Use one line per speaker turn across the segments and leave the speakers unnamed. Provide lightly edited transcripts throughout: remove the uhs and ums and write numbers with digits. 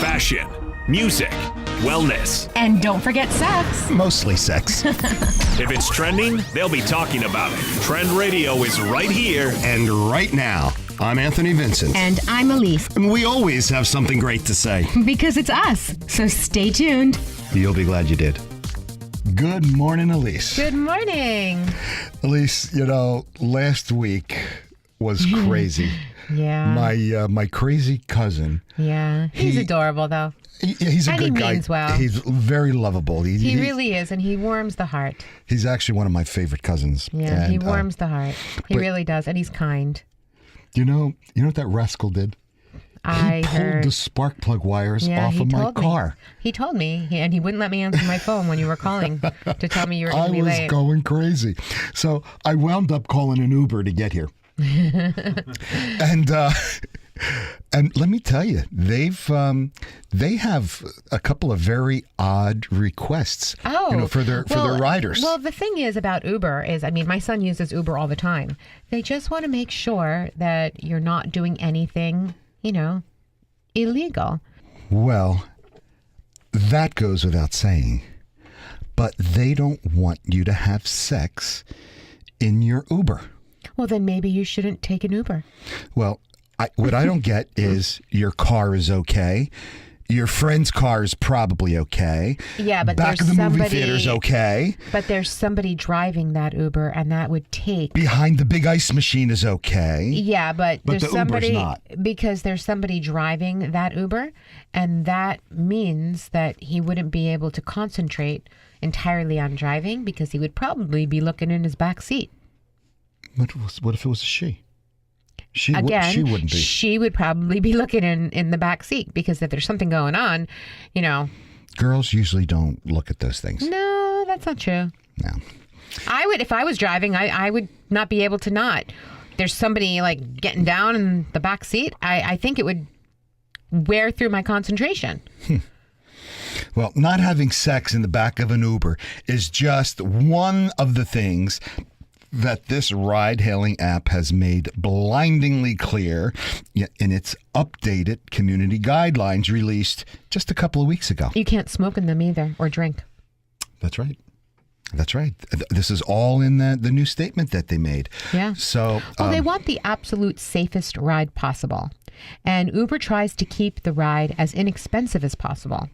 fashion, music, wellness.
And don't forget sex.
Mostly sex.
If it's trending, they'll be talking about it. Trend Radio is right here.
And right now, I'm Anthony Vincent.
And I'm Elise.
And we always have something great to say.
Because it's us. So stay tuned.
You'll be glad you did. Good morning, Elise.
Good morning.
Elise, last week was crazy.
Yeah.
My crazy cousin.
Yeah. He's adorable, though.
He's a
And
good
he
guy.
means well.
He's very lovable.
He really is, and he warms the heart.
He's actually one of my favorite cousins.
Yeah,
and,
he warms the heart. He really does, and he's kind.
You know what that rascal did? He pulled the spark plug wires off of my car.
He told me, and he wouldn't let me answer my phone when you were calling to tell me you were going to be late.
I was going crazy. So I wound up calling an Uber to get here. And let me tell you, they have a couple of very odd requests for their riders.
Well, the thing is about Uber is, my son uses Uber all the time. They just want to make sure that you're not doing anything, illegal.
Well, that goes without saying. But they don't want you to have sex in your Uber.
Well, then maybe you shouldn't take an Uber.
Well, what I don't get is your car is okay. Your friend's car is probably okay.
Yeah, but
back of the movie theater's okay.
But there's somebody driving that Uber, and that would take.
Behind the big ice machine is okay.
Yeah, but there's
the
somebody
Uber's not.
Because there's somebody driving that Uber, and that means that he wouldn't be able to concentrate entirely on driving because he would probably be looking in his back seat.
What if it was a she? She wouldn't be.
She would probably be looking in the back seat because if there's something going on,
Girls usually don't look at those things.
No, that's not true.
No.
I would, if I was driving, I would not be able to not. There's somebody getting down in the back seat. I think it would wear through my concentration.
Well, not having sex in the back of an Uber is just one of the things that this ride-hailing app has made blindingly clear in its updated community guidelines released just a couple of weeks ago.
You can't smoke in them either or drink.
That's right. That's right. This is all in the new statement that they made.
Yeah.
So,
they want the absolute safest ride possible. And Uber tries to keep the ride as inexpensive as possible.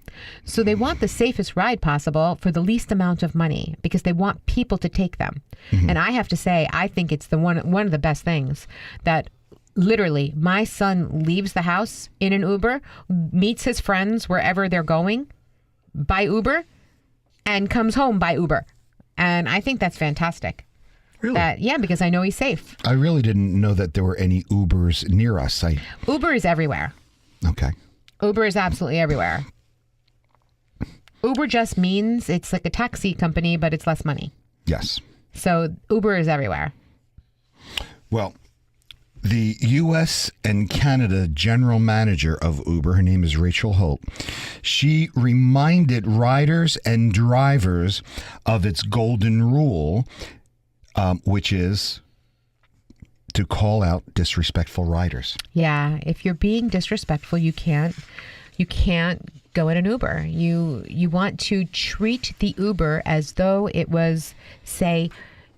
So they want the safest ride possible for the least amount of money because they want people to take them. Mm-hmm. And I have to say, I think it's one of the best things that literally my son leaves the house in an Uber, meets his friends wherever they're going by Uber, and comes home by Uber. And I think that's fantastic.
Really?
Because I know he's safe.
I really didn't know that there were any Ubers near us.
Uber is everywhere.
Okay.
Uber is absolutely everywhere. Uber just means it's like a taxi company, but it's less money.
Yes.
So Uber is everywhere.
Well, the U.S. and Canada general manager of Uber, her name is Rachel Holt, she reminded riders and drivers of its golden rule, which is to call out disrespectful riders. Yeah,
if you're being disrespectful, you can't go in an Uber. You want to treat the Uber as though it was, say,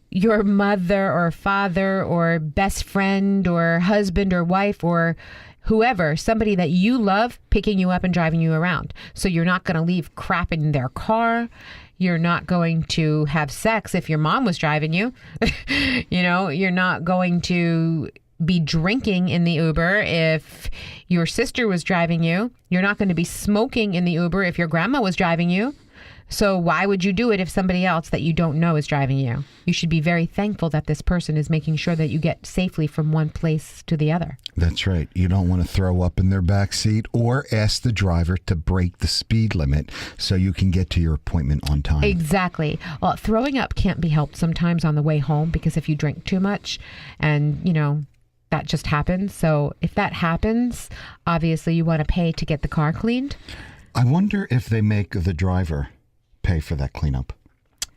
your mother or father or best friend or husband or wife or whoever, somebody that you love picking you up and driving you around. So you're not going to leave crap in their car. You're not going to have sex if your mom was driving you. You're not going to be drinking in the Uber if your sister was driving you. You're not going to be smoking in the Uber if your grandma was driving you. So why would you do it if somebody else that you don't know is driving you? You should be very thankful that this person is making sure that you get safely from one place to the other.
That's right. You don't want to throw up in their back seat or ask the driver to break the speed limit so you can get to your appointment on time.
Exactly. Well, throwing up can't be helped sometimes on the way home because if you drink too much and, that just happens. So if that happens, obviously you want to pay to get the car cleaned.
I wonder if they make the driver pay for that cleanup.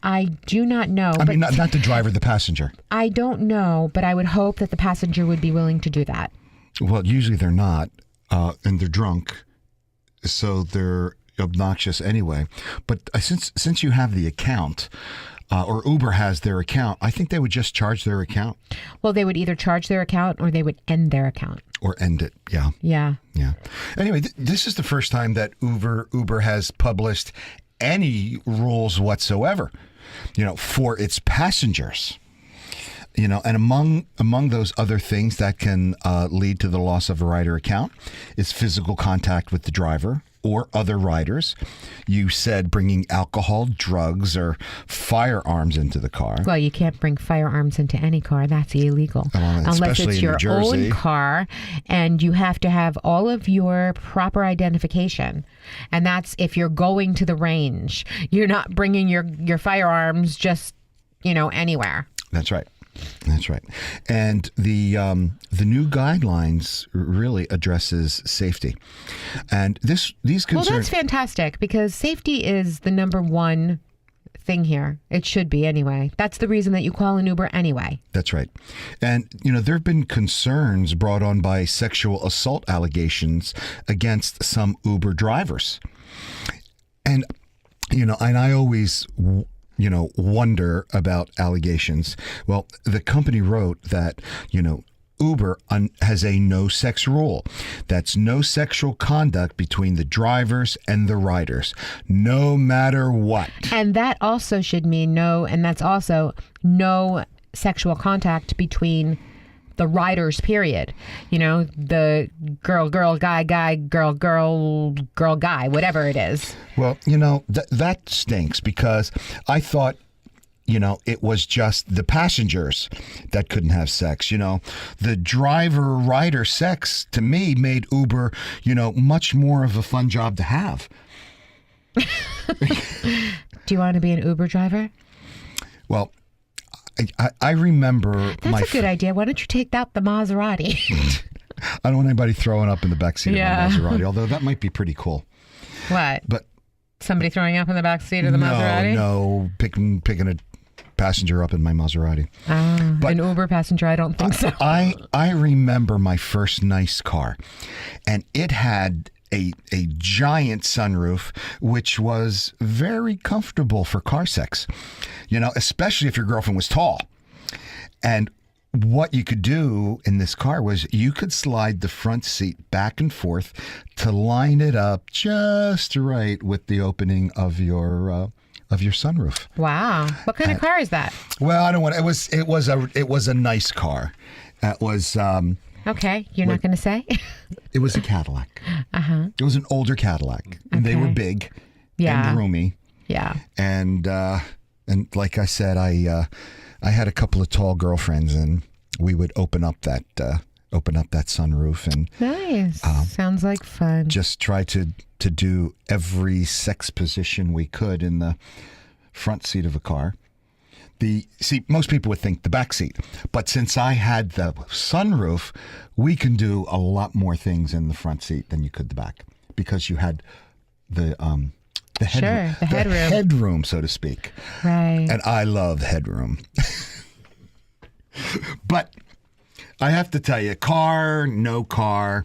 I do not know.
I mean, not the driver, the passenger.
I don't know, but I would hope that the passenger would be willing to do that.
Well, usually they're not, and they're drunk. so they're obnoxious anyway. But since you have the account, or Uber has their account, I think they would just charge their account.
Well, they would either charge their account or they would end their account.
Or end it, yeah.
Yeah.
Yeah. Anyway, this is the first time that Uber has published any rules whatsoever, for its passengers. And among those other things that can lead to the loss of a rider account is physical contact with the driver or other riders. You said bringing alcohol, drugs, or firearms into the car.
Well, you can't bring firearms into any car. That's illegal. Unless it's your own car, and you have to have all of your proper identification. And that's if you're going to the range. You're not bringing your firearms just, anywhere.
That's right. That's right. And the new guidelines really addresses safety. And these concerns...
Well, that's fantastic because safety is the number one thing here. It should be anyway. That's the reason that you call an Uber anyway.
That's right. And, there have been concerns brought on by sexual assault allegations against some Uber drivers. And, and I always... wonder about allegations. Well, the company wrote that, Uber has a no sex rule. That's no sexual conduct between the drivers and the riders, no matter what. And
that also should mean that's also no sexual contact between the riders, period. The girl, guy, girl, guy, whatever it is.
Well, that stinks because I thought, it was just the passengers that couldn't have sex. The driver-rider sex, to me, made Uber, much more of a fun job to have.
Do you want to be an Uber driver?
Well, I remember...
That's a good idea. Why don't you take out the Maserati?
I don't want anybody throwing up in the backseat of my Maserati, although that might be pretty cool.
What?
But
somebody throwing up in the backseat of the Maserati?
No, picking a passenger up in my Maserati.
But an Uber passenger, I don't think so.
I remember my first nice car, and it had a giant sunroof, which was very comfortable for car sex, especially if your girlfriend was tall. And what you could do in this car was you could slide the front seat back and forth to line it up just right with the opening of your sunroof.
Wow. What kind of car is that?
Well, I don't want it was a nice car. It was
okay, you're not going to say?
It was a Cadillac. Uh-huh. It was an older Cadillac. And they were big and roomy.
Yeah.
And like I said, I had a couple of tall girlfriends, and we would open up that sunroof and
nice. Sounds like fun.
Just try to do every sex position we could in the front seat of a car. Most people would think the back seat, but since I had the sunroof, we can do a lot more things in the front seat than you could the back because you had the headroom, so to speak.
Right.
And I love headroom. But I have to tell you, car, no car,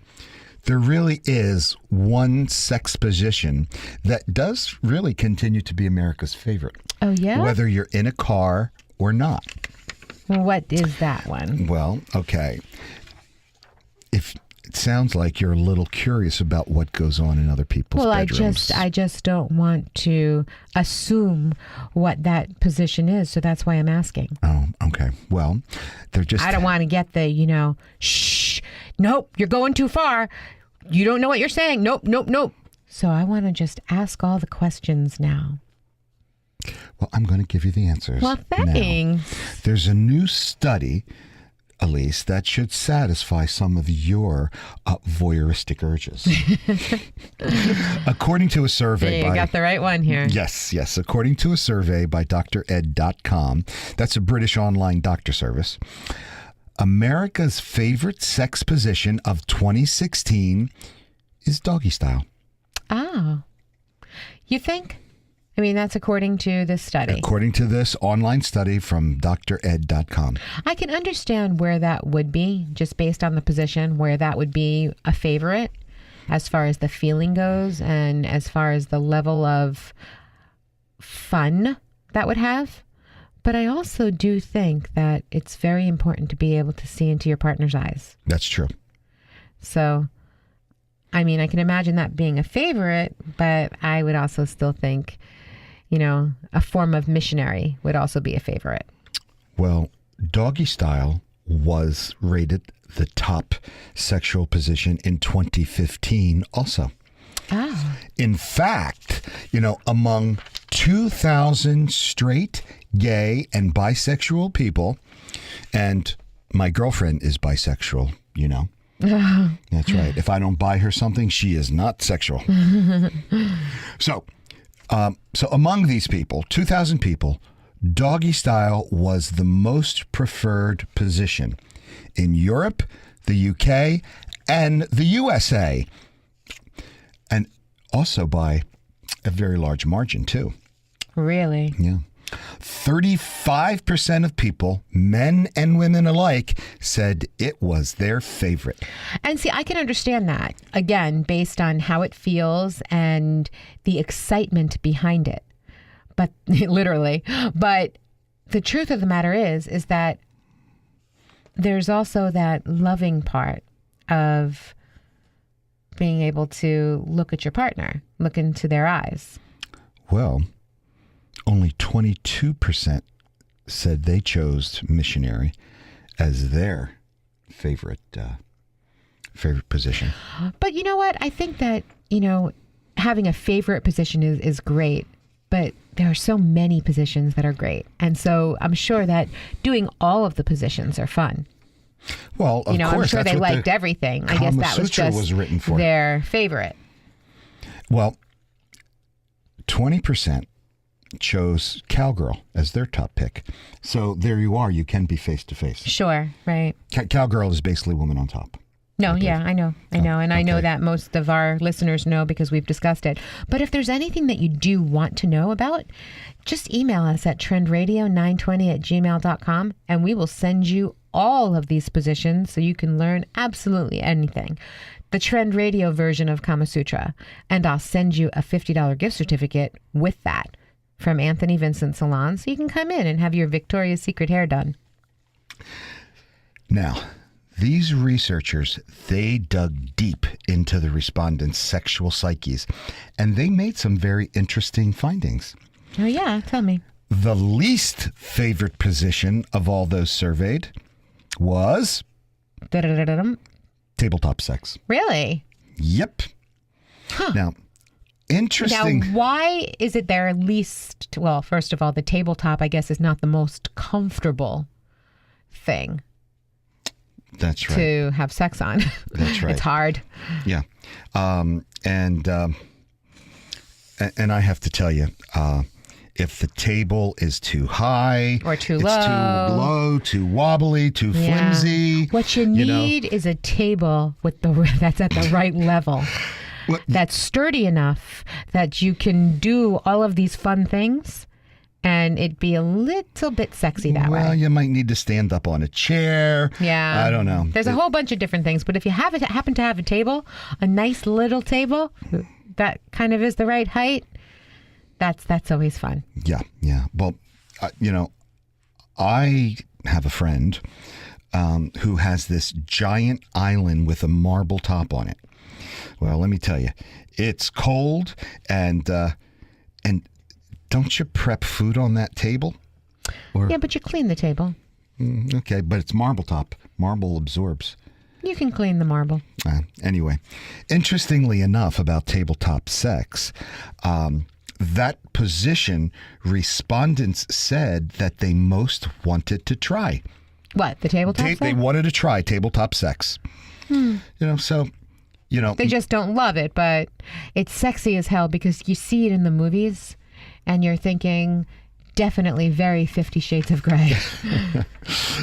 there really is one sex position that does really continue to be America's favorite.
Oh, yeah?
Whether you're in a car or not.
What is that one?
Well, okay. It sounds like you're a little curious about what goes on in other people's bedrooms.
I just don't want to assume what that position is, so that's why I'm asking.
Oh, okay. Well, they're just...
I don't want to get the, shh, nope, you're going too far. You don't know what you're saying. Nope. So I want to just ask all the questions now.
Well, I'm going to give you the answers.
Well, thanks.
Now. There's a new study, Elise, that should satisfy some of your voyeuristic urges. According to a survey
you got the right one here.
Yes. According to a survey by DrEd.com, that's a British online doctor service, America's favorite sex position of 2016 is doggy style.
Oh. You think? I mean, that's according to this study.
According to this online study from DrEd.com.
I can understand where that would be, just based on the position, where that would be a favorite. as far as the feeling goes and as far as the level of fun that would have. But I also do think that it's very important to be able to see into your partner's eyes.
That's true.
So, I mean, I can imagine that being a favorite, but I would also still think, a form of missionary would also be a favorite.
Well, doggy style was rated the top sexual position in 2015 also.
Oh.
In fact, among 2,000 straight, gay, and bisexual people, and my girlfriend is bisexual, That's right. If I don't buy her something, she is not sexual. So among these people, 2,000 people, doggy style was the most preferred position in Europe, the UK, and the USA. And also by a very large margin, too.
Really?
Yeah. 35% of people, men and women alike, said it was their favorite.
And see, I can understand that, again, based on how it feels and the excitement behind it. But literally. But the truth of the matter is that there's also that loving part of being able to look at your partner, look into their eyes.
Well, only 22% said they chose missionary as their favorite position.
But you know what? I think that, having a favorite position is great, but there are so many positions that are great. And so I'm sure that doing all of the positions are fun.
Well, of course,
I'm sure
that's
they
what
liked
the
everything. I guess
Kama
that was
Sutra
just
was written for.
Their favorite.
Well, 20% chose cowgirl as their top pick. So there you are. You can be face to face.
Sure, right.
Cowgirl is basically woman on top.
No, yeah, I know. And I know
okay.
that most of our listeners know because we've discussed it. But if there's anything that you do want to know about, just email us at trendradio920@gmail.com and we will send you all of these positions so you can learn absolutely anything. The Trend Radio version of Kama Sutra. And I'll send you a $50 gift certificate with that from Anthony Vincent Salon so you can come in and have your Victoria's Secret hair done.
Now, these researchers, they dug deep into the respondents' sexual psyches, and they made some very interesting findings.
Oh, yeah. Tell me.
The least favorite position of all those surveyed was
Da-da-da-da-dum.
tabletop sex.
Really?
Yep.
Huh.
Now, interesting.
Now, why is it their least? Well, first of all, the tabletop, I guess, is not the most comfortable thing
That's right.
to have sex on.
That's right.
It's hard.
Yeah. And I have to tell you, if the table is too high
Or too
it's
low.
too low, too wobbly, too
Yeah.
flimsy.
What you need is a table with that's at the right level. That's sturdy enough that you can do all of these fun things and it'd be a little bit sexy that
Well,
way.
you might need to stand up on a chair.
Yeah.
I don't know.
There's a whole bunch of different things, but if you happen to have a table, a nice little table that kind of is the right height, that's always fun.
Yeah. Well, I have a friend who has this giant island with a marble top on it. Well, let me tell you, it's cold, and don't you prep food on that table?
Yeah, but you clean the table.
Okay, but it's marble top. Marble absorbs.
You can clean the marble.
Anyway, interestingly enough about tabletop sex, that position, respondents said that they most wanted to try.
What, the tabletop
They wanted to try tabletop sex. They
just don't love it, but it's sexy as hell because you see it in the movies and you're thinking definitely very 50 Shades of Grey.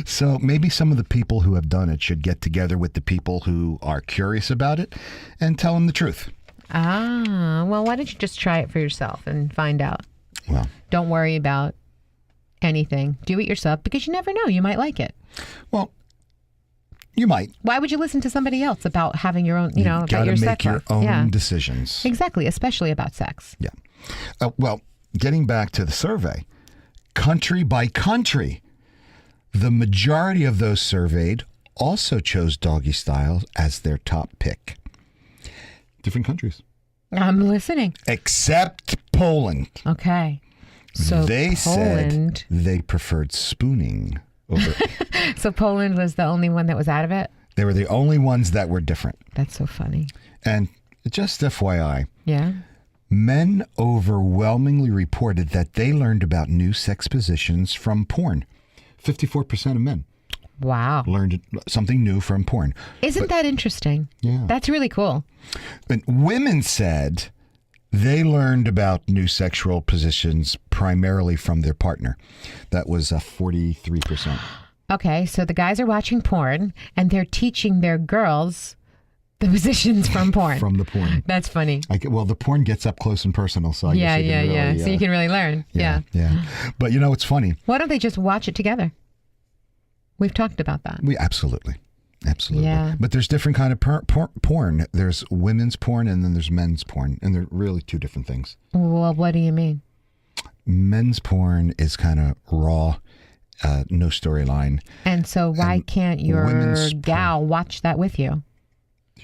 So maybe some of the people who have done it should get together with the people who are curious about it and tell them the truth.
Well, why don't you just try it for yourself and find out?
Well,
Don't worry about anything. Do it yourself because you never know. You might like it.
Well, You might.
Why would you listen to somebody else about having your own, about
Gotta
your
make
sex
your
life?
own
Yeah,
decisions.
exactly, especially about sex.
Yeah. Well, getting back to the survey, country by country, the majority of those surveyed also chose doggy style as their top pick. Different countries.
I'm listening.
Except Poland.
Okay. So
They
Poland.
said they preferred spooning over.
So Poland was the only one that was out of it?
They were the only ones that were different.
That's so funny.
And just FYI,
Yeah.
men overwhelmingly reported that they learned about new sex positions from porn. 54% of men
Wow.
learned something new from porn.
Isn't that interesting?
Yeah.
That's really cool.
And women said they learned about new sexual positions primarily from their partner. That was 43%.
Okay, so the guys are watching porn and they're teaching their girls the positions from porn.
From the porn.
That's funny.
Well, the porn gets up close and personal, so I
Yeah.
guess you can really,
So you can really learn. Yeah.
Yeah. But you know, it's funny.
Why don't they just watch it together? We've talked about that.
We absolutely.
Yeah.
But there's different kind of porn. There's women's porn and then there's men's porn, and they're really two different things.
Well, what do you mean?
Men's porn is kind of raw, no storyline.
And so why
And
can't your
women's
gal watch that with you?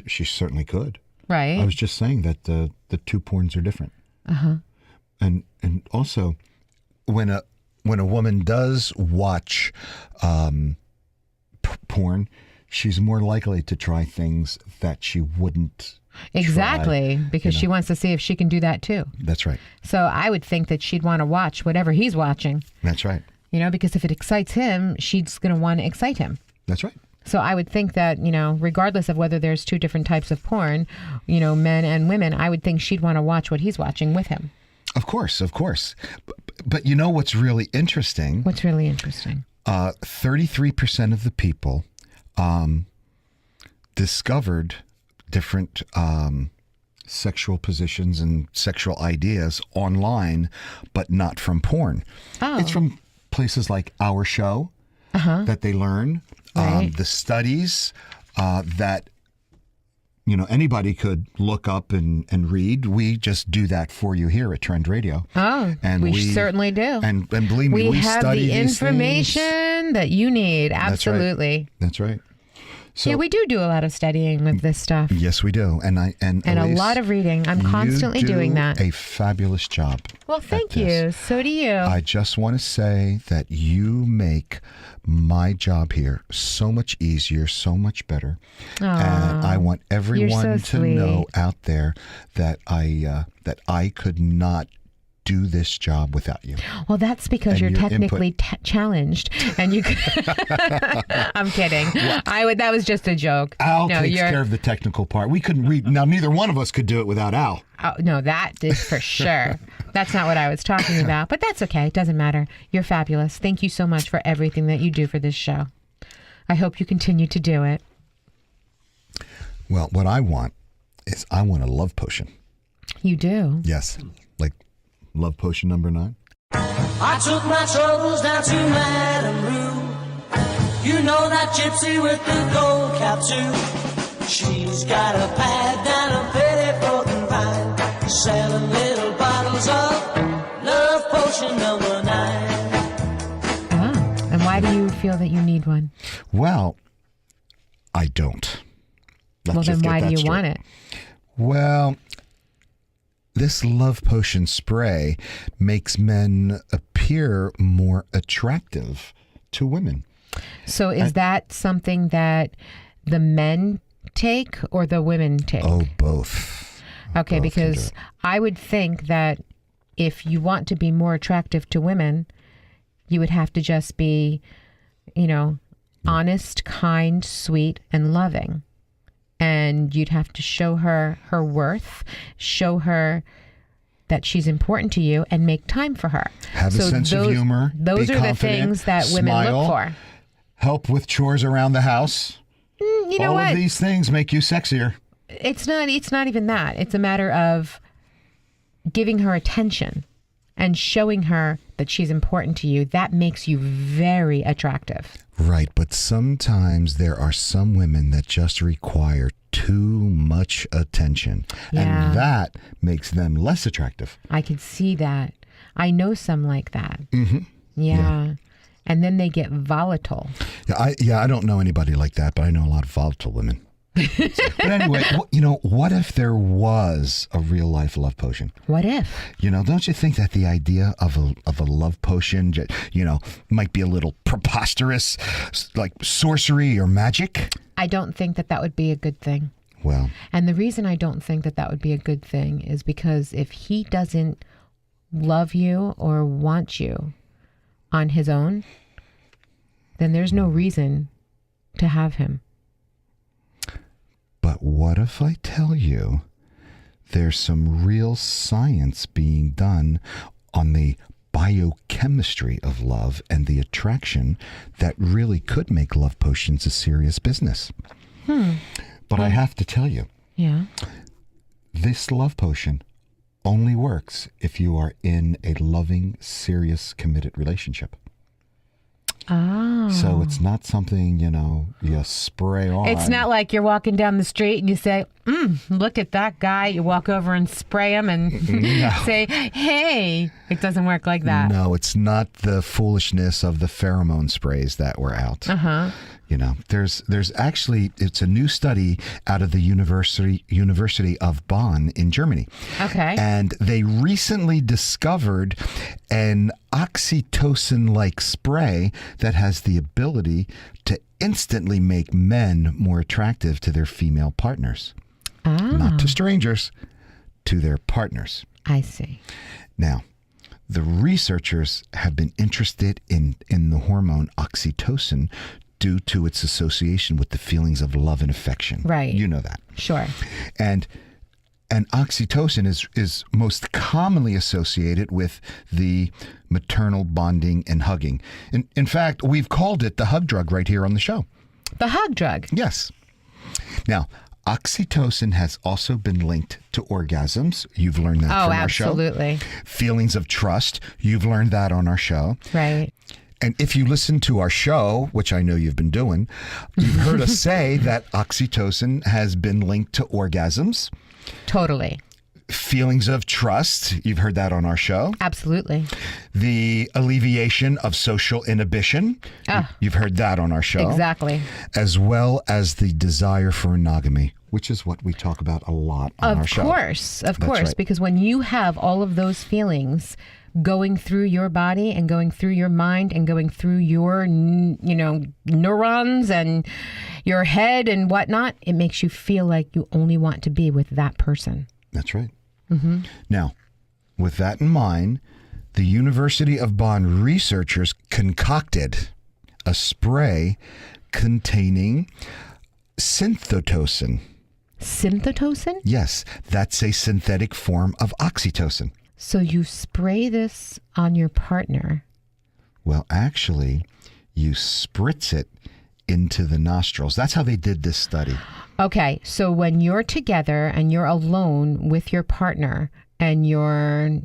She certainly could.
Right.
I was just saying that the two porns are different.
Uh-huh.
And also, when a woman does watch porn, she's more likely to try things that she wouldn't.
Exactly, because she wants to see if she can do that too.
That's right.
So I would think that she'd want to watch whatever he's watching,
That's right.
because if it excites him, she's going to want to excite him.
That's right.
So I would think that, regardless of whether there's two different types of porn, men and women, I would think she'd want to watch what he's watching with him.
Of course. But you know what's really interesting?
What's really interesting?
33% of the people discovered different sexual positions and sexual ideas online, but not from porn.
Oh.
It's from places like Our Show that they learn.
Right.
The studies that anybody could look up and read. We just do that for you here at Trend Radio.
Oh,
and
we certainly do.
And believe me, we
have
study
the
these
information
things.
that you need.
That's right.
Absolutely.
That's right. So,
Yeah, we do a lot of studying with this stuff.
yes, we do, and
And
Elise,
a lot of reading. I'm constantly
you do
doing that.
A fabulous job.
Well,
at
thank
this.
you. So do you.
I just want to say that you make my job here so much easier, so much better, and I want everyone to know
sweet.
out there that I could not do this job without you.
Well, that's because
And
you're
your
technically challenged, and you. I'm kidding. That was just a joke.
Al
no,
takes
you're.
care of the technical part. We couldn't read. Now, neither one of us could do it without Al.
Oh, no, that is for sure. That's not what I was talking about, but that's okay. It doesn't matter. You're fabulous. Thank you so much for everything that you do for this show. I hope you continue to do it.
Well, what I want is I want a love potion.
You do.
Yes, like love potion number 9.
I took my troubles down to Madame Rue. You know that gypsy with the gold cap too. She's got a pad down a petticoat and vine, selling little bottles of love potion number 9.
Wow. And why do you feel that you need one?
Well, I don't. Let's
Well, then
just get
why do
that
you
straight.
want it?
Well, this love potion spray makes men appear more attractive to women.
So is that something that the men take or the women take?
Oh, both.
Okay,
both can do
because
it.
I would think that if you want to be more attractive to women, you would have to just be, honest, kind, sweet, and loving. And you'd have to show her her worth, show her that she's important to you, and make time for her.
Have a sense of humor.
Those
be
are the
confident,
things that women
smile,
look for.
Help with chores around the house.
You know
All
what?
of these things make you sexier.
It's not even that. It's a matter of giving her attention and showing her that she's important to you, that makes you very attractive.
Right, but sometimes there are some women that just require too much attention,
Yeah.
and that makes them less attractive.
I can see that. I know some like that. Mm-hmm. Yeah. And then they get volatile.
Yeah, I don't know anybody like that, but I know a lot of volatile women. But anyway, what if there was a real life love potion?
What if?
Don't you think that the idea of a love potion, might be a little preposterous, like sorcery or magic?
I don't think that would be a good thing.
Well,
And the reason I don't think that would be a good thing is because if he doesn't love you or want you on his own, then there's no reason to have him.
but what if I tell you there's some real science being done on the biochemistry of love and the attraction that really could make love potions a serious business? But I have to tell you,
Yeah.
this love potion only works if you are in a loving, serious, committed relationship.
Oh.
So it's not something, you spray on.
It's not like you're walking down the street and you say, look at that guy. You walk over and spray him and say, hey. It doesn't work like that.
No, it's not the foolishness of the pheromone sprays that were out.
Uh-huh.
There's actually, it's a new study out of the University of Bonn in Germany.
Okay.
And they recently discovered an oxytocin-like spray that has the ability to instantly make men more attractive to their female partners. Not to strangers, to their partners.
I see.
Now, the researchers have been interested in the hormone oxytocin due to its association with the feelings of love and affection.
Right.
You know that.
Sure.
And oxytocin is most commonly associated with the maternal bonding and hugging. In fact, we've called it the hug drug right here on the show.
The hug drug.
Yes. Now, oxytocin has also been linked to orgasms. You've learned that from our show.
Oh, absolutely.
Feelings of trust. You've learned that on our show.
Right.
And if you listen to our show, which I know you've been doing, you've heard us say that oxytocin has been linked to orgasms.
Totally.
Feelings of trust. You've heard that on our show.
Absolutely.
The alleviation of social inhibition. You've heard that on our show.
Exactly.
As well as the desire for monogamy, which is what we talk about a lot on our show.
Of course.
That's right.
Because when you have all of those feelings going through your body and going through your mind and going through your, neurons and your head and whatnot, it makes you feel like you only want to be with that person.
That's right. Mm-hmm. Now, with that in mind, the University of Bonn researchers concocted a spray containing synthotocin.
Synthotocin?
Yes, that's a synthetic form of oxytocin.
So you spray this on your partner.
Well, actually, you spritz it into the nostrils. That's how they did this study.
Okay, so when you're together and you're alone with your partner and you're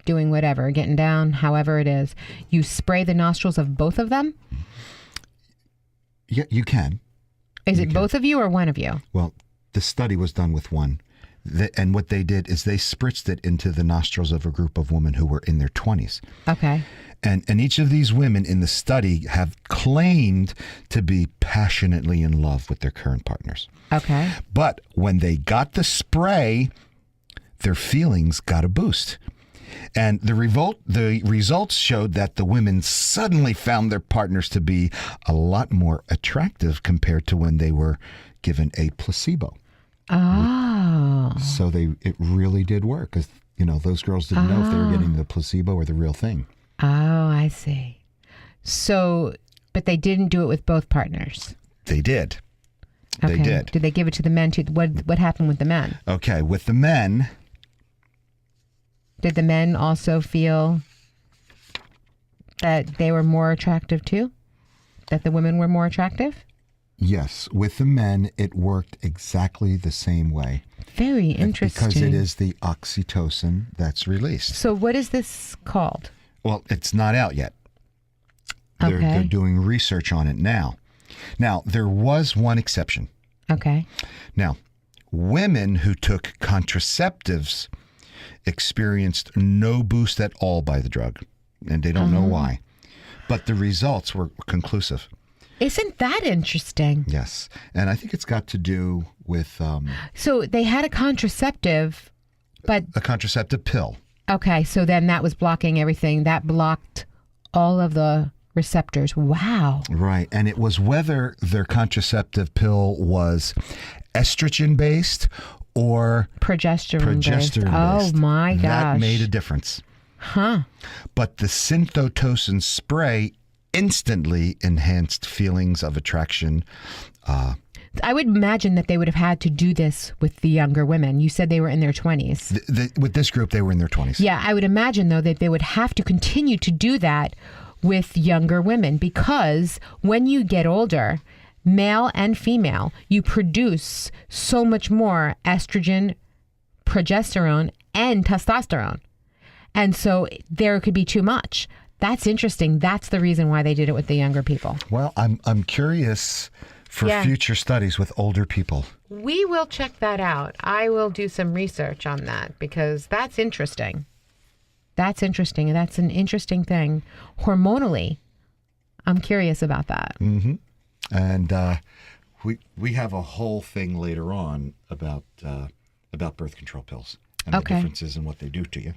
doing whatever, getting down, however it is, you spray the nostrils of both of them?
Yeah, you can.
Is it both of you or one of you?
Well, the study was done with one. And what they did is they spritzed it into the nostrils of a group of women who were in their 20s.
Okay.
And each of these women in the study have claimed to be passionately in love with their current partners.
Okay.
But when they got the spray, their feelings got a boost. And the results showed that the women suddenly found their partners to be a lot more attractive compared to when they were given a placebo.
Oh.
So it really did work, because those girls didn't know if they were getting the placebo or the real thing.
Oh, I see. So, but they didn't do it with both partners.
They did.
Okay.
They did.
Did they give it to the men too? What happened with the men?
Okay, with the men,
Did the men also feel that they were more attractive too? That the women were more attractive?
Yes, with the men, it worked exactly the same way.
Very interesting.
Because it is the oxytocin that's released.
So what is this called?
Well, it's not out yet. They're doing research on it now. Now, there was one exception.
Okay.
Now, women who took contraceptives experienced no boost at all by the drug, and they don't know why. But the results were conclusive.
Isn't that interesting?
Yes. And I think it's got to do with
So they had a contraceptive, but...
a contraceptive pill.
Okay, so then that was blocking everything. That blocked all of the receptors. Wow.
Right. And it was whether their contraceptive pill was estrogen-based or
Progesterone-based.
progesterone-based.
Oh, my gosh.
That made a difference.
Huh.
But the synthotocin spray instantly enhanced feelings of attraction.
I would imagine that they would have had to do this with the younger women. You said they were in their 20s.
With this group, they were in their 20s.
Yeah, I would imagine, though, that they would have to continue to do that with younger women because when you get older, male and female, you produce so much more estrogen, progesterone, and testosterone. And so there could be too much. That's interesting. That's the reason why they did it with the younger people.
Well, I'm curious for future studies with older people.
We will check that out. I will do some research on that because that's interesting. That's interesting. That's an interesting thing. Hormonally, I'm curious about that.
Mm-hmm. And we have a whole thing later on about birth control pills and the differences in what they do to you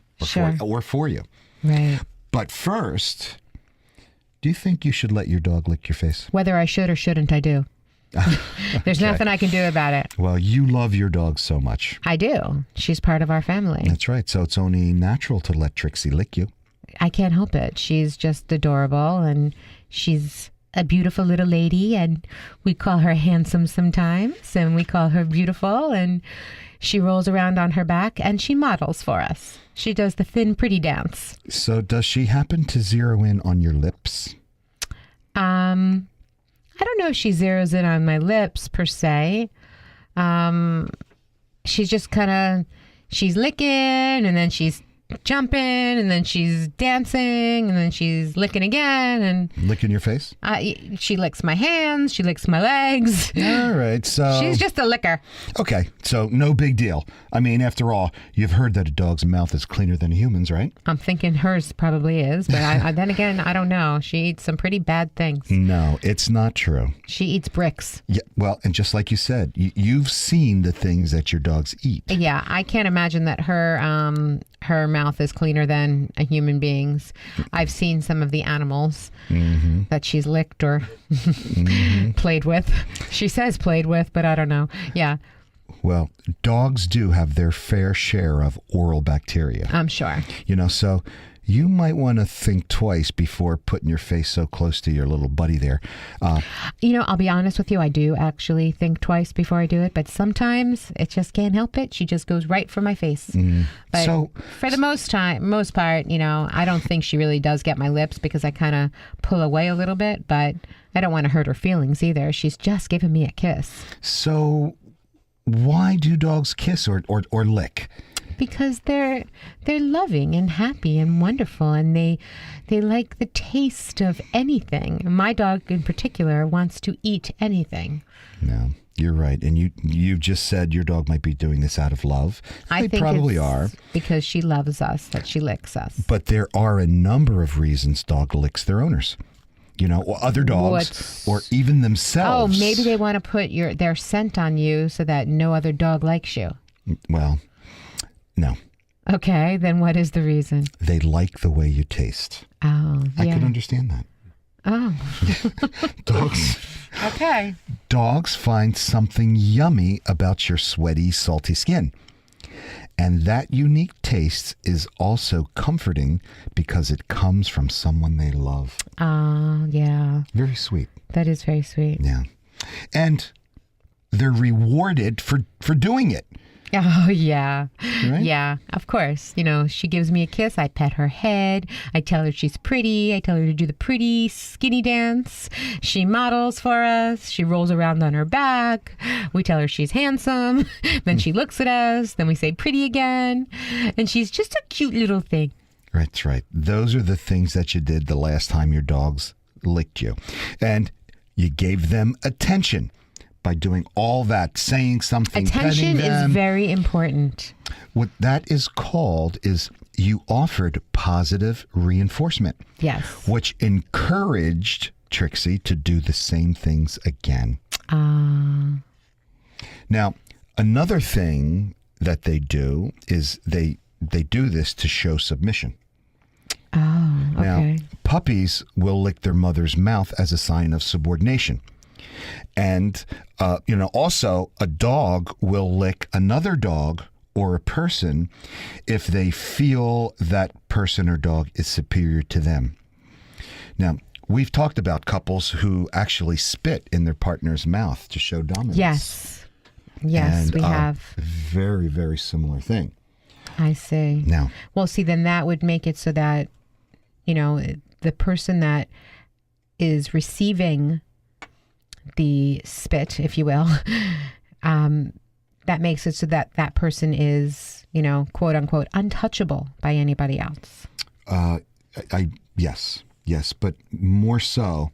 or for you.
Right.
But first, do you think you should let your dog lick your face?
Whether I should or shouldn't, I do. There's nothing I can do about it.
Well, you love your dog so much.
I do. She's part of our family.
That's right. So it's only natural to let Trixie lick you.
I can't help it. She's just adorable, and she's a beautiful little lady, and we call her handsome sometimes, and we call her beautiful, and she rolls around on her back, and she models for us. She does the thin, pretty dance. So
does she happen to zero in on your lips?
I don't know if she zeroes in on my lips, per se. She's just kind of, she's licking, and then she's jumping, and then she's dancing, and then she's licking again, and
licking your face.
She licks my hands, she licks my legs.
All right, so
she's just a licker.
Okay, so no big deal. I mean, after all, you've heard that a dog's mouth is cleaner than a human's, right?
I'm thinking hers probably is, but then again, I don't know. She eats some pretty bad things.
No, it's not true.
She eats bricks.
Yeah, well, and just like you said, you've seen the things that your dogs eat.
Yeah, I can't imagine that her mouth is cleaner than a human being's. I've seen some of the animals that she's licked or played with. She says played with, but I don't know. Yeah.
Well, dogs do have their fair share of oral bacteria.
I'm sure.
So you might want to think twice before putting your face so close to your little buddy there.
I'll be honest with you. I do actually think twice before I do it, but sometimes it just can't help it. She just goes right for my face. But
so,
for the most part, I don't think she really does get my lips because I kind of pull away a little bit, but I don't want to hurt her feelings either. She's just giving me a kiss.
So why do dogs kiss or lick?
Because they're loving and happy and wonderful, and they like the taste of anything. My dog in particular wants to eat anything.
No, you're right. And you just said your dog might be doing this out of love.
I think
probably
it's
are.
Because she loves us that she licks us.
But there are a number of reasons dog licks their owners. Or other dogs, or even themselves.
Oh, maybe they want to put their scent on you so that no other dog likes you.
Well, no.
Okay, then what is the reason?
They like the way you taste.
Oh, yeah.
I can understand that.
Oh.
Dogs.
Okay.
Dogs find something yummy about your sweaty, salty skin. And that unique taste is also comforting because it comes from someone they love.
Yeah.
Very sweet.
That is very sweet.
Yeah. And they're rewarded for doing it.
Oh, yeah.
Right?
Yeah, of course. You know, she gives me a kiss. I pet her head. I tell her she's pretty. I tell her to do the pretty skinny dance. She models for us. She rolls around on her back. We tell her she's handsome. Then she looks at us. Then we say pretty again. And she's just a cute little thing.
That's right. Those are the things that you did the last time your dogs licked you. And you gave them attention by doing all that, saying something,
Attention
petting them.
is very important.
What that is called is you offered positive reinforcement,
Yes.
which encouraged Trixie to do the same things again. Now, another thing that they do is they do this to show submission.
Oh, okay.
Now, puppies will lick their mother's mouth as a sign of subordination. And, also a dog will lick another dog or a person if they feel that person or dog is superior to them. Now, we've talked about couples who actually spit in their partner's mouth to show dominance.
Yes. Yes,
And,
we have.
Very, very similar thing.
I see.
Now,
Well, see, then that would make it so that, the person that is receiving the spit, if you will, that makes it so that that person is, quote unquote, untouchable by anybody else.
Yes, but more so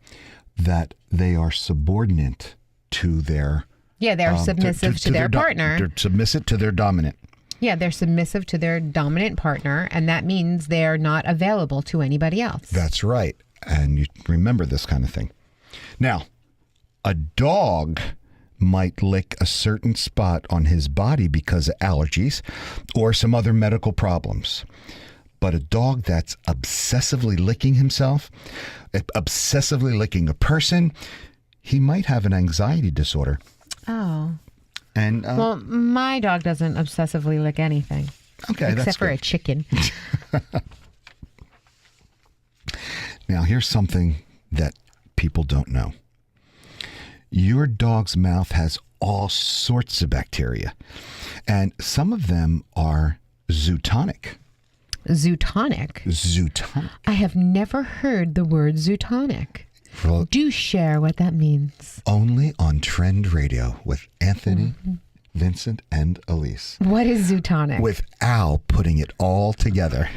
that they are subordinate to their
Yeah, they're submissive to their partner.
They're submissive to their dominant.
Yeah, they're submissive to their dominant partner, and that means they're not available to anybody else.
That's right. And you remember this kind of thing. Now, a dog might lick a certain spot on his body because of allergies or some other medical problems. But a dog that's obsessively licking himself, obsessively licking a person, he might have an anxiety disorder.
Oh.
And
Well, my dog doesn't obsessively lick anything.
okay, that's
Except for
good.
a chicken.
Now, here's something that people don't know. Your dog's mouth has all sorts of bacteria, and some of them are zootonic.
Zootonic?
Zootonic.
I have never heard the word zootonic.
Well,
Do share what that means.
only on Trend Radio with Anthony, Vincent, and Elise.
What is zootonic?
With Al putting it all together.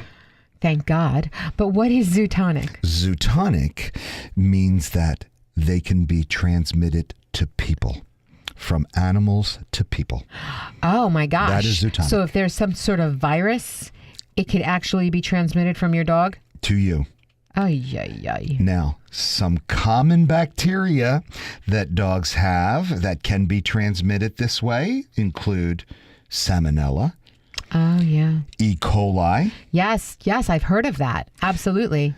Thank God. But what is zootonic?
Zootonic means that they can be transmitted to people, from animals to people.
Oh my gosh.
That is zootonic.
So if there's some sort of virus, it could actually be transmitted from your dog?
To you.
Ay, ay, ay.
Now, some common bacteria that dogs have that can be transmitted this way include Salmonella,
Oh, yeah.
E. coli,
Yes, I've heard of that. Absolutely.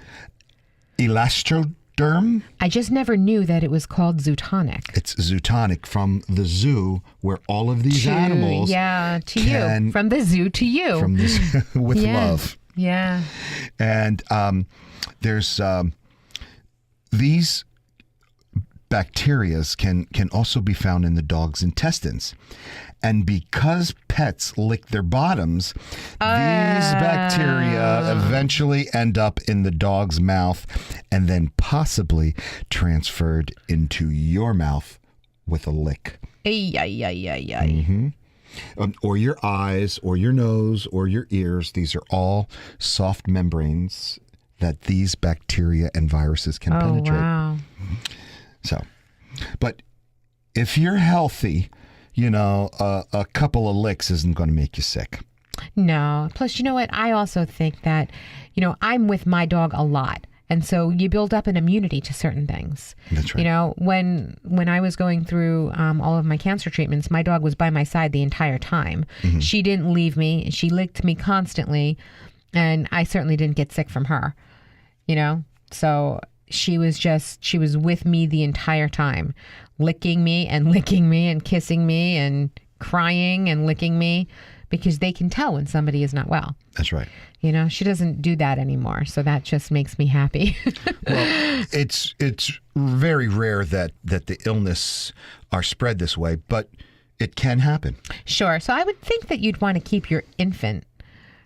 Elastoderm.
I just never knew that it was called zootonic.
It's zootonic, from the zoo where all of these animals
Yeah, to
can-
you. From the zoo to you.
from this with
Yeah.
love.
Yeah.
And there's these bacterias can also be found in the dog's intestines. And because pets lick their bottoms, these bacteria eventually end up in the dog's mouth and then possibly transferred into your mouth with a lick.
Ay, ay, ay, ay, ay.
Or your eyes, or your nose, or your ears. These are all soft membranes that these bacteria and viruses can
Oh,
penetrate.
wow.
So, but if you're healthy, a couple of licks isn't going to make you sick.
No. Plus, you know what? I also think that, I'm with my dog a lot. And so you build up an immunity to certain things.
That's right.
When I was going through all of my cancer treatments, my dog was by my side the entire time.
Mm-hmm.
She didn't leave me. She licked me constantly. And I certainly didn't get sick from her, So she was with me the entire time, licking me and kissing me and crying and licking me, because they can tell when somebody is not well.
That's right.
She doesn't do that anymore. So that just makes me happy.
Well, it's very rare that the illness are spread this way, but it can happen.
Sure. So I would think that you'd want to keep your infant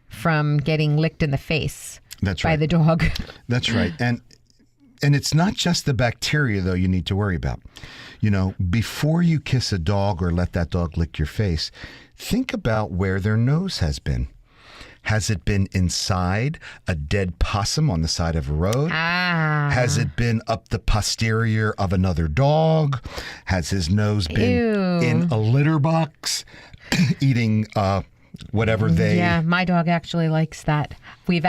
from getting licked in the face
That's
by
right.
the dog.
That's right. And it's not just the bacteria, though, you need to worry about. You know, before you kiss a dog or let that dog lick your face, think about where their nose has been. Has it been inside a dead possum on the side of a road? Has it been up the posterior of another dog? Has his nose been
Ew.
in a litter box eating whatever they...
Yeah, my dog actually likes that. We've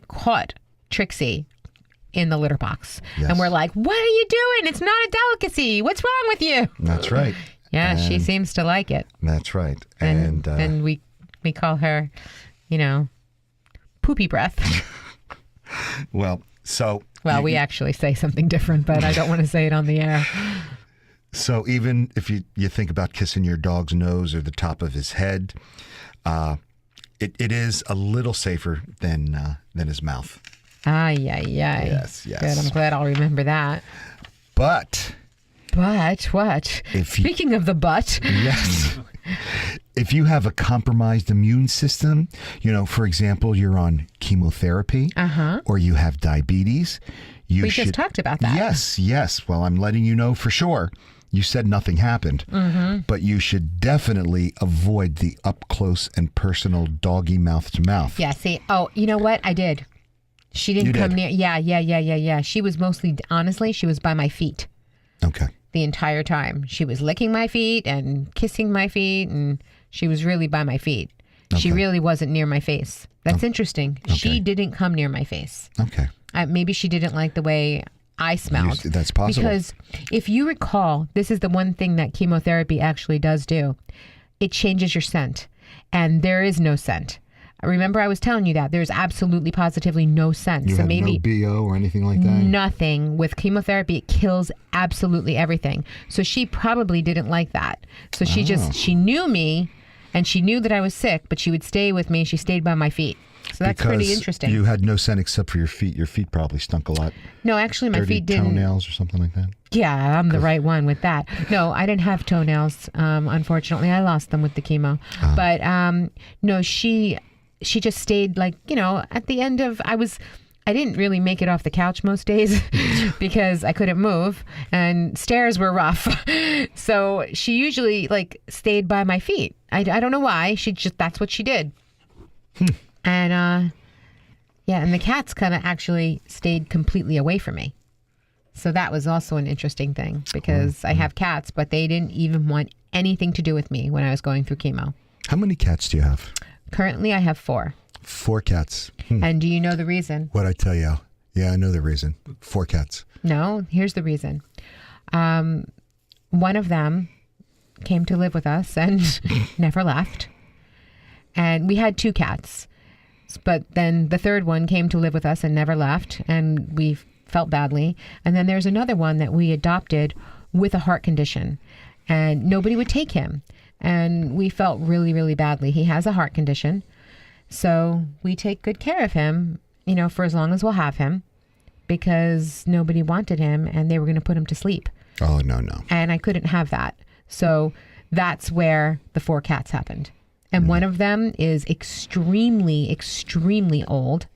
caught Trixie in the litter box.
Yes.
And we're like, what are you doing? It's not a delicacy. What's wrong with you?
That's right.
Yeah, she
And
seems to like it.
That's right.
And we call her, poopy breath.
Well, so...
Well, we actually say something different, but I don't want to say it on the air.
So even if you think about kissing your dog's nose or the top of his head, it is a little safer than his mouth.
Yes.
Yes.
Good. I'm glad I'll remember that.
But
What?
If you-
Speaking of the butt.
yes, if you have a compromised immune system, for example, you're on chemotherapy or you have diabetes,
We just talked about that.
Yes. Well, I'm letting you know for sure. You said nothing happened, but you should definitely avoid the up close and personal doggy mouth to mouth.
Yeah, see, you know what? I did. She didn't
You
come
did?
near. Yeah. She was honestly, she was by my feet
Okay.
the entire time. She was licking my feet and kissing my feet, and she was really by my feet. She really wasn't near my face. That's interesting. She didn't come near my face.
Okay.
Maybe she didn't like the way I smelled.
That's possible.
Because if you recall, this is the one thing that chemotherapy actually does do. It changes your scent, and there is no scent. Remember, I was telling you that there's absolutely, positively no scent.
You
So
had
maybe
no BO or anything like that?
nothing with chemotherapy. It kills absolutely everything. So she probably didn't like that. So she knew me, and she knew that I was sick, but she would stay with me. She stayed by my feet. So that's pretty
Because
interesting.
You had no scent except for your feet. Your feet probably stunk a lot.
No, actually, my
Dirty
feet didn't.
toenails or something like that.
Yeah, I'm the right one with that. No, I didn't have toenails. Unfortunately, I lost them with the chemo. But no, she just stayed at the end of I didn't really make it off the couch most days because I couldn't move and stairs were rough. So she usually stayed by my feet. I don't know why. That's what she did. And and the cats kind of actually stayed completely away from me. So that was also an interesting thing because I have cats, but they didn't even want anything to do with me when I was going through chemo.
How many cats do you have?
Currently, I have 4.
4 cats.
And do you know the reason?
What'd I tell you? Yeah, I know the reason. 4 cats.
No, here's the reason. One of them came to live with us and never left. And we had 2 cats. But then the third one came to live with us and never left. And we felt badly. And then there's another one that we adopted with a heart condition. And nobody would take him. And we felt really, really badly. He has a heart condition. So we take good care of him, for as long as we'll have him. Because nobody wanted him and they were going to put him to sleep.
Oh, no.
And I couldn't have that. So that's where the 4 cats happened. And one of them is extremely, extremely old.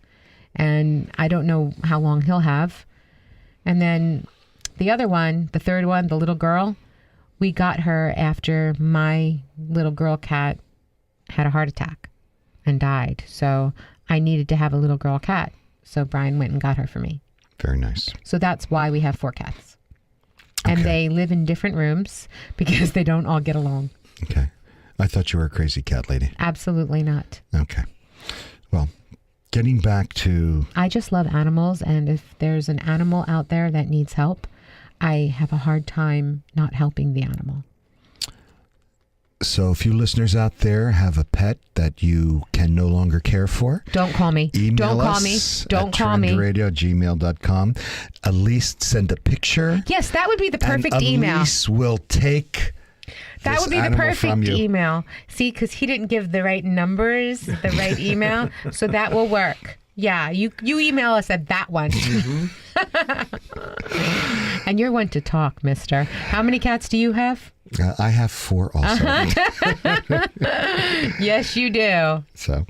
And I don't know how long he'll have. And then the other one, the third one, the little girl, we got her after my little girl cat had a heart attack and died. So I needed to have a little girl cat. So Brian went and got her for me.
Very nice.
So that's why we have 4 cats. And
Okay.
they live in different rooms because they don't all get along.
Okay. I thought you were a crazy cat lady.
Absolutely not.
Okay. Well, getting back to...
I just love animals. And if there's an animal out there that needs help, I have a hard time not helping the animal.
So if you listeners out there have a pet that you can no longer care for,
Don't call me.
email
Don't call
us
me. Don't call me.
trendradio@gmail.com. At least send a picture.
Yes, that would be the perfect
and
email.
Elise will take
That
this
would be the
animal from
perfect
you.
email. See, because he didn't give the right numbers, the right email. So that will work. Yeah, you email us at that one. And you're one to talk, mister. How many cats do you have?
I have 4 also.
Yes, you do.
So,